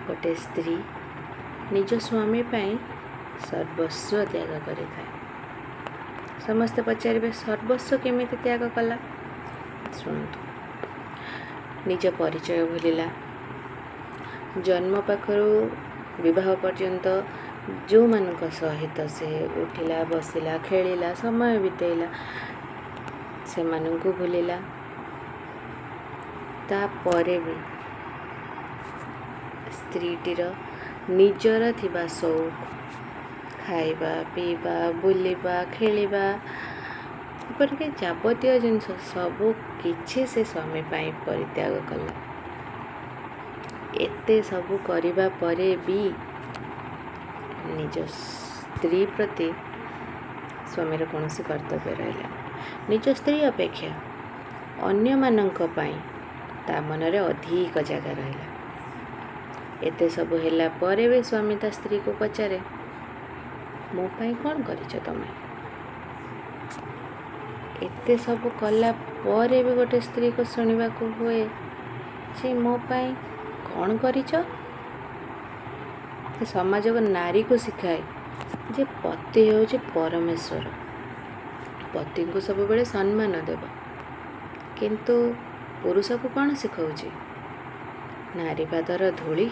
गोटे स्त्री निज स्वामी पाई सर्वस्व त्याग करि थाए। समस्ते पचारे सर्वस्व केमिति त्याग कला शुणु। निज परिचय भूलिला, जन्म पाखरु विवाह पर्यंत जो मानक सहित से उठिला बसिला खेलिला समय बितेला से मानकु भूलिला। तापरे भी स्त्रीटीर निजर थिबा शौक खाइबा पीबा बुलिबा खेलिबा एपरिक जाबतीय जिनस सबु किछि से स्वामी पाई परित्याग कला। एते सबु करिबा परे भी निज स्त्री प्रति स्वामीर कौनसी कर्तव्य रहिला। निज स्त्री अपेक्षा अन्य मानंक पाई ता मनरे अधिक जगह रहिला। एते सबु हेला परे भी स्वामी ता स्त्री को पचारे, मो पाई कौन करिछ तमे? एते सबु कला परे भी गोटे स्त्री को सुनिबा को हुए जे मो पाई कौन करिछ? समाज को नारी को सिखाए जे पति होउछि परमेश्वर, पति को सब बेले सम्मान देव। किंतु पुरुष को कौन सिखाउछि? नारी पादर धूली